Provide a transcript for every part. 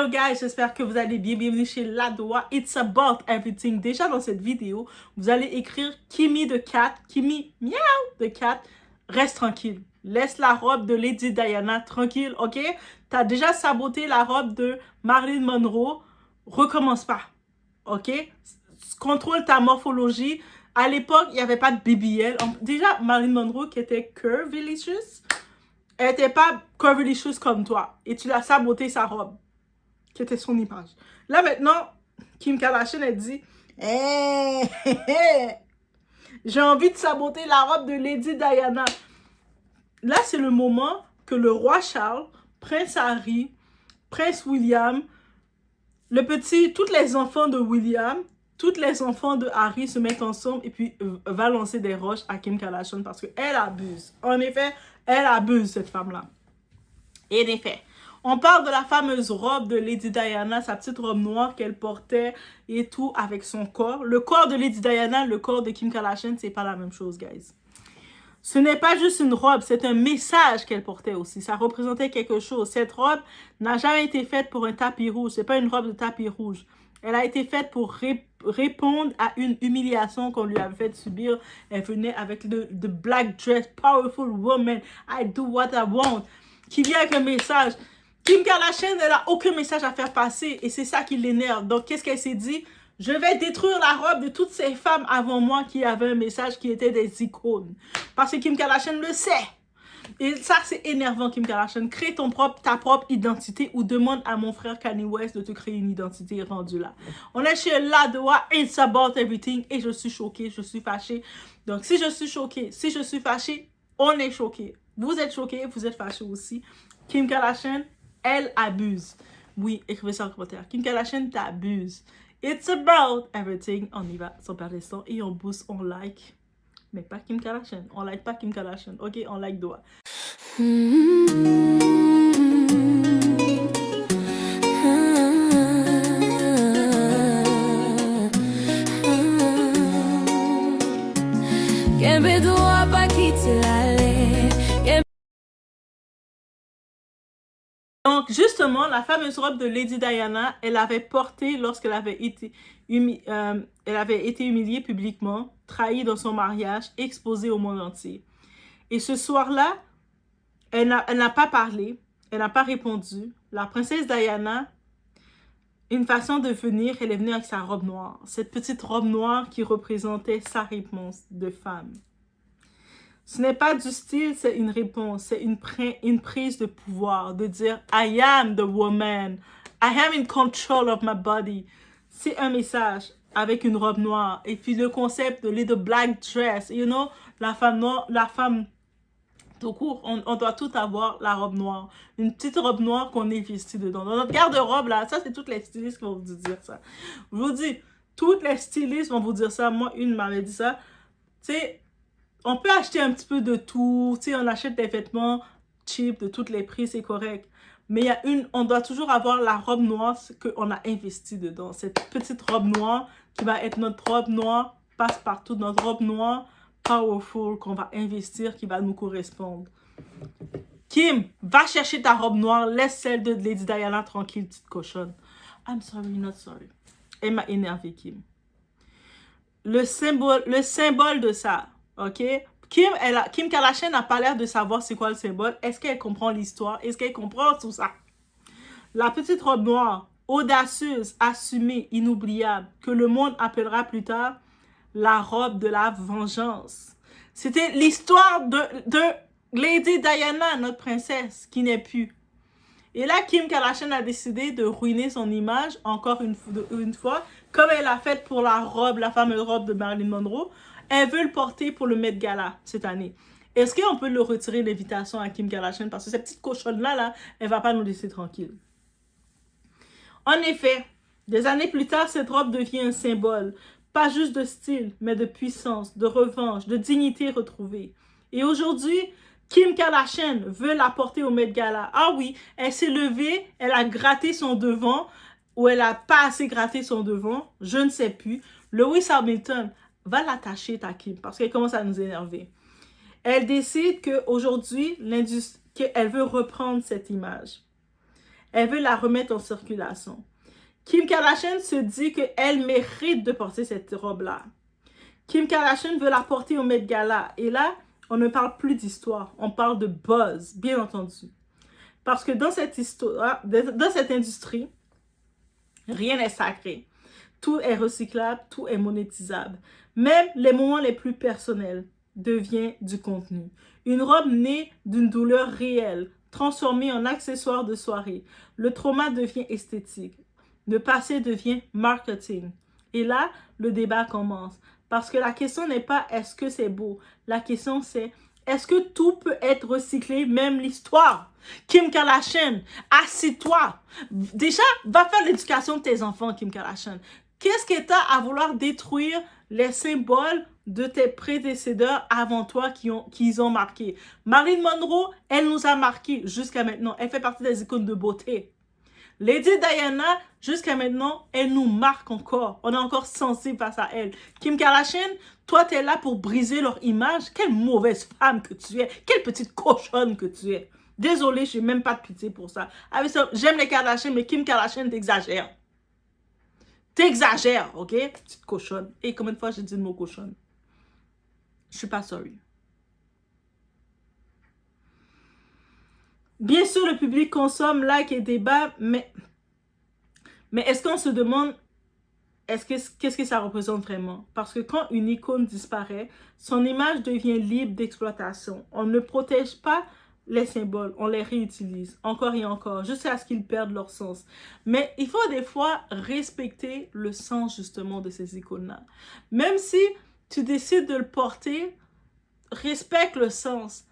Hello guys, j'espère que vous allez bien. Bienvenue chez Ladoa. It's about everything. Déjà dans cette vidéo, vous allez écrire Kimi de Cat, Kimi miaou de Cat. Reste tranquille. Laisse la robe de Lady Diana tranquille, ok? T'as déjà saboté la robe de Marilyn Monroe. Recommence pas, ok? Contrôle ta morphologie. À l'époque, il n'y avait pas de BBL. Déjà, Marilyn Monroe qui était curvilicious, elle n'était pas curvilicious comme toi. Et tu l'as saboté sa robe, qui était son image. Là, maintenant, Kim Kardashian, elle dit j'ai envie de saboter la robe de Lady Diana. Là, c'est le moment que le roi Charles, Prince Harry, Prince William, tous les enfants de William, tous les enfants de Harry se mettent ensemble et puis va lancer des roches à Kim Kardashian parce qu'elle abuse. En effet, elle abuse, cette femme-là. Et en effet, on parle de la fameuse robe de Lady Diana, sa petite robe noire qu'elle portait et tout avec son corps. Le corps de Lady Diana, le corps de Kim Kardashian, c'est pas la même chose, guys. Ce n'est pas juste une robe, c'est un message qu'elle portait aussi. Ça représentait quelque chose. Cette robe n'a jamais été faite pour un tapis rouge. C'est pas une robe de tapis rouge. Elle a été faite pour répondre à une humiliation qu'on lui avait fait subir. Elle venait avec the black dress, powerful woman, I do what I want, qui vient avec un message. Kim Kardashian, elle n'a aucun message à faire passer et c'est ça qui l'énerve. Donc, qu'est-ce qu'elle s'est dit? Je vais détruire la robe de toutes ces femmes avant moi qui avaient un message qui était des icônes. Parce que Kim Kardashian le sait. Et ça, c'est énervant, Kim Kardashian. Crée ta propre identité ou demande à mon frère Kanye West de te créer une identité rendue là. On est chez Ladoa, It's About Everything. Et je suis choquée, je suis fâchée. Donc, si je suis choquée, si je suis fâchée, on est choqué. Vous êtes choqués, vous êtes fâchés aussi. Kim Kardashian, elle abuse. Oui, écrivez ça en commentaire. Kim Kardashian t'abuse. It's about everything. On y va sans perdre de temps et on booste, on like. Mais pas Kim Kardashian. On like pas Kim Kardashian. Ok, on like Doa. Donc, justement, la fameuse robe de Lady Diana, elle avait porté lorsqu'elle avait été, humiliée publiquement, trahie dans son mariage, exposée au monde entier. Et ce soir-là, elle n'a pas parlé, elle n'a pas répondu. La princesse Diana, une façon de venir, elle est venue avec sa robe noire. Cette petite robe noire qui représentait sa réponse de femme. Ce n'est pas du style, c'est une réponse, c'est une prise de pouvoir, de dire « I am the woman, I am in control of my body ». C'est un message avec une robe noire. Et puis le concept de « little black dress », you know, la femme noire, la femme tout court, on doit tout avoir la robe noire. Une petite robe noire qu'on est vesti dedans. Dans notre garde-robe, là, ça, c'est toutes les stylistes qui vont vous dire ça. Je vous dis, toutes les stylistes vont vous dire ça. Moi, une m'avait dit ça. Tu sais, on peut acheter un petit peu de tout. Tu sais, on achète des vêtements cheap, de tous les prix, c'est correct. Mais il y a on doit toujours avoir la robe noire qu'on a investi dedans. Cette petite robe noire qui va être notre robe noire, passe-partout, notre robe noire, powerful, qu'on va investir, qui va nous correspondre. Kim, va chercher ta robe noire, laisse celle de Lady Diana tranquille, petite cochonne. I'm sorry, not sorry. Elle m'a énervé, Kim. Le symbole de ça, ok? Kim Kardashian n'a pas l'air de savoir c'est quoi le symbole. Est-ce qu'elle comprend l'histoire? Est-ce qu'elle comprend tout ça? La petite robe noire, audacieuse, assumée, inoubliable, que le monde appellera plus tard la robe de la vengeance. C'était l'histoire de Lady Diana, notre princesse, qui n'est plus. Et là, Kim Kardashian a décidé de ruiner son image, encore une fois, comme elle a fait pour la robe, la fameuse robe de Marilyn Monroe. Elle veut le porter pour le Met Gala cette année. Est-ce qu'on peut le retirer l'invitation à Kim Kardashian? Parce que cette petite cochonne-là, elle va pas nous laisser tranquille. En effet, des années plus tard, cette robe devient un symbole. Pas juste de style, mais de puissance, de revanche, de dignité retrouvée. Et aujourd'hui, Kim Kardashian veut la porter au Met Gala. Ah oui, elle s'est levée, elle a gratté son devant, ou elle n'a pas assez gratté son devant, je ne sais plus. Lewis Hamilton va l'attacher, ta Kim, parce qu'elle commence à nous énerver. Elle décide qu'aujourd'hui, qu'elle veut reprendre cette image. Elle veut la remettre en circulation. Kim Kardashian se dit qu'elle mérite de porter cette robe-là. Kim Kardashian veut la porter au Met Gala. Et là, on ne parle plus d'histoire. On parle de buzz, bien entendu. Parce que dans cette histoire, dans cette industrie, rien n'est sacré. Tout est recyclable, tout est monétisable. Même les moments les plus personnels deviennent du contenu. Une robe née d'une douleur réelle, transformée en accessoire de soirée. Le trauma devient esthétique. Le passé devient marketing. Et là, le débat commence. Parce que la question n'est pas est-ce que c'est beau. La question c'est est-ce que tout peut être recyclé, même l'histoire? Kim Kardashian, assis-toi. Déjà, va faire l'éducation de tes enfants, Kim Kardashian. Qu'est-ce que tu as à vouloir détruire les symboles de tes prédécesseurs avant toi qui ont marqué? Marilyn Monroe, elle nous a marqué jusqu'à maintenant. Elle fait partie des icônes de beauté. Lady Diana, jusqu'à maintenant, elle nous marque encore. On est encore sensible face à elle. Kim Kardashian, toi, tu es là pour briser leur image. Quelle mauvaise femme que tu es. Quelle petite cochonne que tu es. Désolée, je n'ai même pas de pitié pour ça. Avec ça, j'aime les Kardashian, mais Kim Kardashian, t'exagères. T'exagères, ok? Petite cochonne. Et combien de fois j'ai dit le mot cochonne? Je suis pas sorry. Bien sûr, le public consomme, like et débat, mais est-ce qu'on se demande qu'est-ce que ça représente vraiment? Parce que quand une icône disparaît, son image devient libre d'exploitation. On ne protège pas les symboles, on les réutilise encore et encore, jusqu'à ce qu'ils perdent leur sens. Mais il faut des fois respecter le sens justement de ces icônes-là. Même si tu décides de le porter, respecte le sens.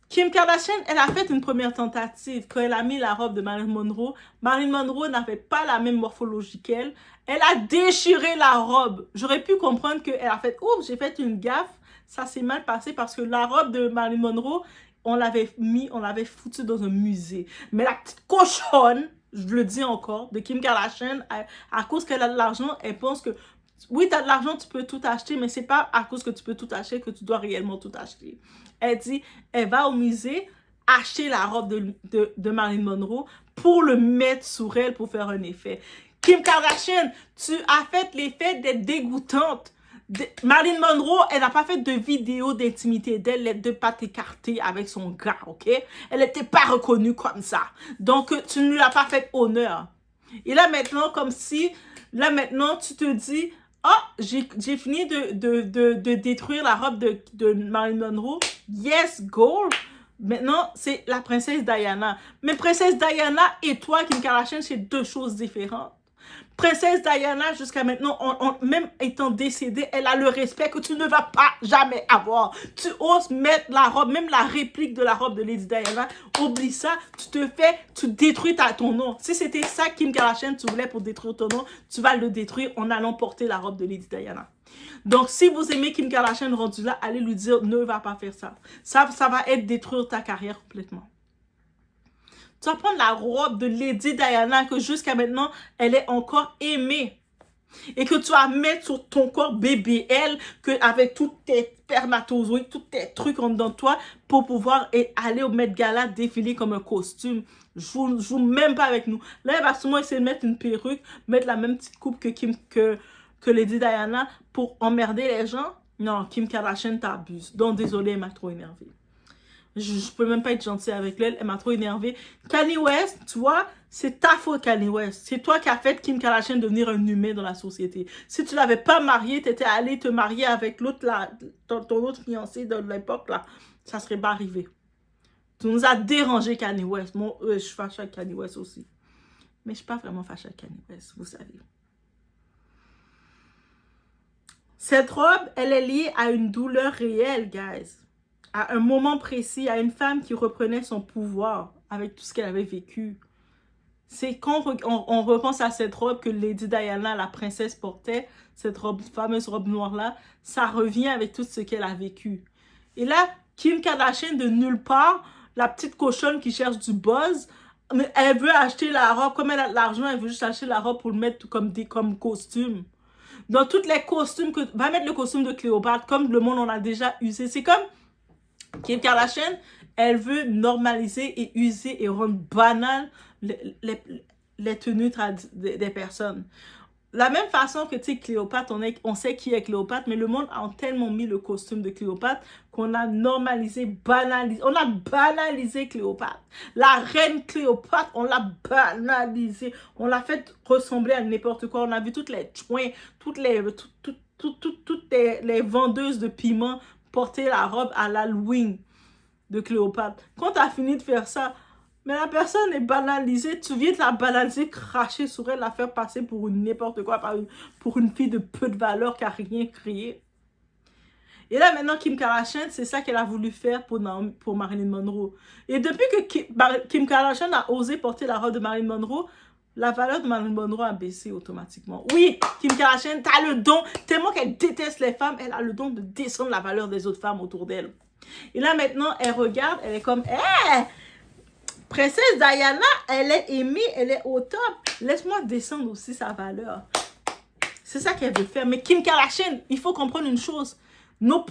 Kim Kardashian, elle a fait une première tentative quand elle a mis la robe de Marilyn Monroe. Marilyn Monroe n'avait pas la même morphologie qu'elle. Elle a déchiré la robe. J'aurais pu comprendre qu'elle a fait « Oups, j'ai fait une gaffe. » Ça s'est mal passé parce que la robe de Marilyn Monroe, on l'avait foutu dans un musée. Mais la petite cochonne, je le dis encore, de Kim Kardashian, à cause qu'elle a de l'argent, elle pense que oui, tu as de l'argent, tu peux tout acheter, mais c'est pas à cause que tu peux tout acheter que tu dois réellement tout acheter. Elle dit, elle va au musée acheter la robe de Marilyn Monroe pour le mettre sur elle pour faire un effet. Kim Kardashian, tu as fait l'effet d'être dégoûtante. Marilyn Monroe, elle n'a pas fait de vidéo d'intimité d'elle, les deux pattes écartées avec son gars, ok? Elle n'était pas reconnue comme ça. Donc, tu ne lui as pas fait honneur. Et là, maintenant, comme si, là, maintenant, tu te dis, oh, j'ai fini de détruire la robe de Marilyn Monroe. Yes, goal. Maintenant, c'est la princesse Diana. Mais princesse Diana et toi, Kim Kardashian, c'est deux choses différentes. Princesse Diana, jusqu'à maintenant, même étant décédée, elle a le respect que tu ne vas pas jamais avoir. Tu oses mettre la robe, même la réplique de la robe de Lady Diana, oublie ça, tu détruis ton nom. Si c'était ça, Kim Kardashian, tu voulais pour détruire ton nom, tu vas le détruire en allant porter la robe de Lady Diana. Donc, si vous aimez Kim Kardashian rendu là, allez lui dire, ne va pas faire ça. Ça va être détruire ta carrière complètement. Tu vas prendre la robe de Lady Diana que jusqu'à maintenant, elle est encore aimée. Et que tu vas mettre sur ton corps BBL avec tous tes spermatozoïdes, tous tes trucs en dedans de toi pour pouvoir aller au Met Gala défiler comme un costume. Je joue même pas avec nous. Là, elle va sûrement essayer de mettre une perruque, mettre la même petite coupe que Lady Diana pour emmerder les gens. Non, Kim Kardashian t'abuse. Donc, désolé, elle m'a trop énervée. Je peux même pas être gentille avec elle m'a trop énervée. Kanye West, tu vois, c'est ta faute, Kanye West. C'est toi qui as fait Kim Kardashian devenir un humain dans la société. Si tu l'avais pas marié, tu étais allé te marier avec l'autre là, ton autre fiancé de l'époque là, ça serait pas arrivé. Tu nous as dérangé, Kanye West. Moi, je suis fâchée avec Kanye West aussi. Mais je suis pas vraiment fâchée avec Kanye West, vous savez. Cette robe, elle est liée à une douleur réelle, guys. À un moment précis, à une femme qui reprenait son pouvoir avec tout ce qu'elle avait vécu. C'est quand on repense à cette robe que Lady Diana, la princesse, portait, cette fameuse robe noire-là, ça revient avec tout ce qu'elle a vécu. Et là, Kim Kardashian, de nulle part, la petite cochonne qui cherche du buzz, mais elle veut acheter la robe, comme elle a de l'argent, elle veut juste acheter la robe pour le mettre comme costume. Dans tous les costumes, va mettre le costume de Cléopâtre, comme le monde en a déjà usé. C'est comme Kim Kardashian, Elle veut normaliser et user et rendre banal les tenues des personnes. La même façon que, tu sais, Cléopâtre, on sait qui est Cléopâtre, mais le monde a tellement mis le costume de Cléopâtre qu'on a normalisé, banalisé. On a banalisé Cléopâtre. La reine Cléopâtre, on l'a banalisé. On l'a fait ressembler à n'importe quoi. On a vu toutes les joints, toutes les vendeuses de piments porter la robe à l'Halloween de Cléopâtre. Quand tu as fini de faire ça, mais la personne est banalisée, tu viens de la banaliser, cracher sur elle, la faire passer pour n'importe quoi, pour une fille de peu de valeur qui n'a rien créé. Et là, maintenant, Kim Kardashian, c'est ça qu'elle a voulu faire pour Marilyn Monroe. Et depuis que Kim Kardashian a osé porter la robe de Marilyn Monroe, la valeur de Marilyn Monroe a baissé automatiquement. Oui, Kim Kardashian, t'as le don, tellement qu'elle déteste les femmes, elle a le don de descendre la valeur des autres femmes autour d'elle. Et là, maintenant, elle regarde, elle est comme, hé! Princesse Diana, elle est aimée, elle est au top. Laisse-moi descendre aussi sa valeur. C'est ça qu'elle veut faire. Mais Kim Kardashian, il faut comprendre une chose. Nos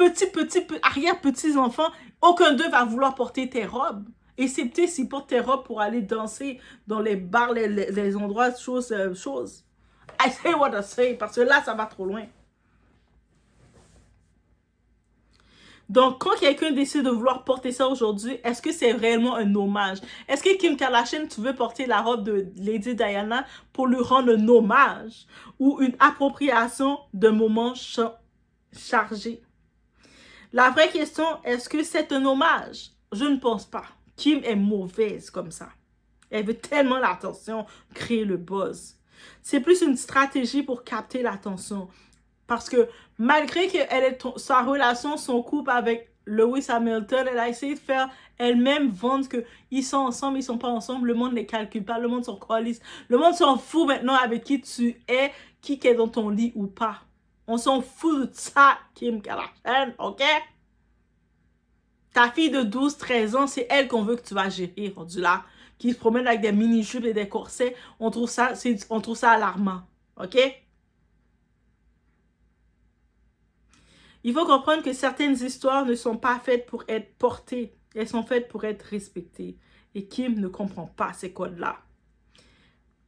arrière-petits-enfants, aucun d'eux va vouloir porter tes robes. Excepté s'ils portent tes robes pour aller danser dans les bars, les endroits, choses. I say what I say, parce que là, ça va trop loin. Donc, quand quelqu'un décide de vouloir porter ça aujourd'hui, est-ce que c'est réellement un hommage? Est-ce que Kim Kardashian, tu veux porter la robe de Lady Diana pour lui rendre un hommage ou une appropriation d'un moment chargé? La vraie question, est-ce que c'est un hommage? Je ne pense pas. Kim est mauvaise comme ça. Elle veut tellement l'attention, créer le buzz. C'est plus une stratégie pour capter l'attention. Parce que malgré sa relation, son couple avec Lewis Hamilton, elle a essayé de faire elle-même vendre qu'ils sont ensemble, ils sont pas ensemble. Le monde ne les calcule pas, le monde s'en calisse. Le monde s'en fout maintenant avec qui tu es, qui est dans ton lit ou pas. On s'en fout de ça, Kim Kardashian, ok? Ta fille de 12-13 ans, c'est elle qu'on veut que tu vas gérer, rendu là. Qui se promène avec des mini-jupes et des corsets. On trouve ça alarmant, ok? Il faut comprendre que certaines histoires ne sont pas faites pour être portées. Elles sont faites pour être respectées. Et Kim ne comprend pas ces codes-là.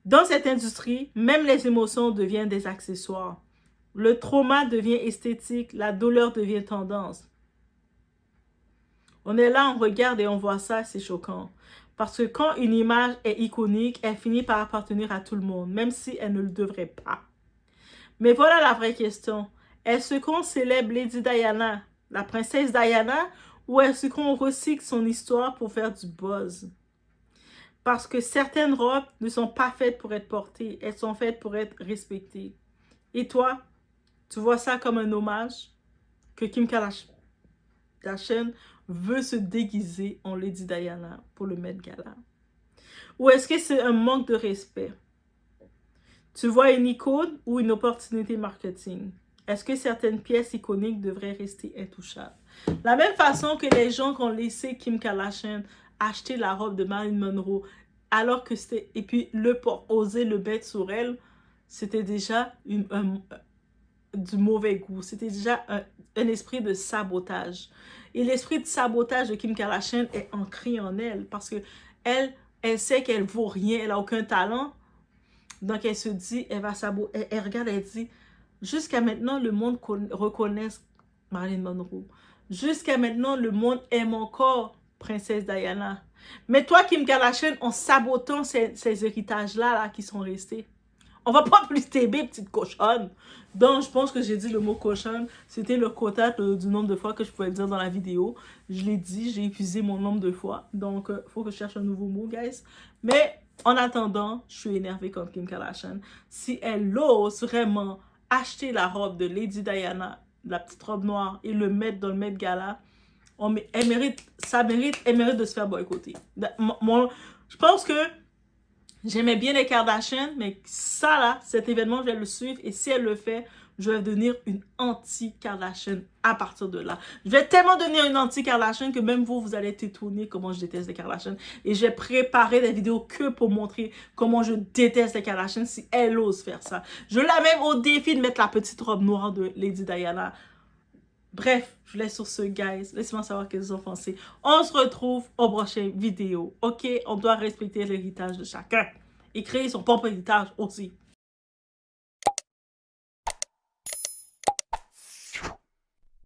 Dans cette industrie, même les émotions deviennent des accessoires. Le trauma devient esthétique, la douleur devient tendance. On est là, on regarde et on voit ça, c'est choquant. Parce que quand une image est iconique, elle finit par appartenir à tout le monde, même si elle ne le devrait pas. Mais voilà la vraie question. Est-ce qu'on célèbre Lady Diana, la princesse Diana, ou est-ce qu'on recycle son histoire pour faire du buzz? Parce que certaines robes ne sont pas faites pour être portées, elles sont faites pour être respectées. Et toi, tu vois ça comme un hommage que Kim Kardashian veut se déguiser en Lady Diana pour le Met Gala? Ou est-ce que c'est un manque de respect? Tu vois une icône ou une opportunité marketing? Est-ce que certaines pièces iconiques devraient rester intouchables? La même façon que les gens qui ont laissé Kim Kardashian acheter la robe de Marilyn Monroe, alors que c'était... Et puis, oser le mettre sur elle, c'était déjà du mauvais goût. C'était déjà un esprit de sabotage. Et l'esprit de sabotage de Kim Kardashian est ancré en elle, parce que elle sait qu'elle vaut rien, elle n'a aucun talent. Donc, elle se dit, elle va saboter. Elle regarde, elle dit... Jusqu'à maintenant, le monde reconnaît Marilyn Monroe. Jusqu'à maintenant, le monde aime encore Princesse Diana. Mais toi, Kim Kardashian, en sabotant ces héritages-là là, qui sont restés, on va pas plus t'aimer, petite cochonne. Donc, je pense que j'ai dit le mot cochonne. C'était le quota du nombre de fois que je pouvais le dire dans la vidéo. Je l'ai dit, j'ai épuisé mon nombre de fois. Donc, il faut que je cherche un nouveau mot, guys. Mais, en attendant, je suis énervée comme Kim Kardashian. Si elle ose vraiment acheter la robe de Lady Diana, la petite robe noire, et le mettre dans le Met Gala, elle mérite de se faire boycotter. Je pense que j'aimais bien les Kardashians, mais ça là, cet événement, je vais le suivre, et si elle le fait, je vais devenir une anti-Kardashian à partir de là. Je vais tellement devenir une anti-Kardashian que même vous allez être étonnés comment je déteste les Kardashians. Et j'ai préparé des vidéos que pour montrer comment je déteste les Kardashians si elle ose faire ça. Je la mets au défi de mettre la petite robe noire de Lady Diana. Bref, je vous laisse sur ce, guys. Laissez-moi savoir ce que vous en pensez. On se retrouve aux prochaines vidéos. OK? On doit respecter l'héritage de chacun. Et créer son propre héritage aussi.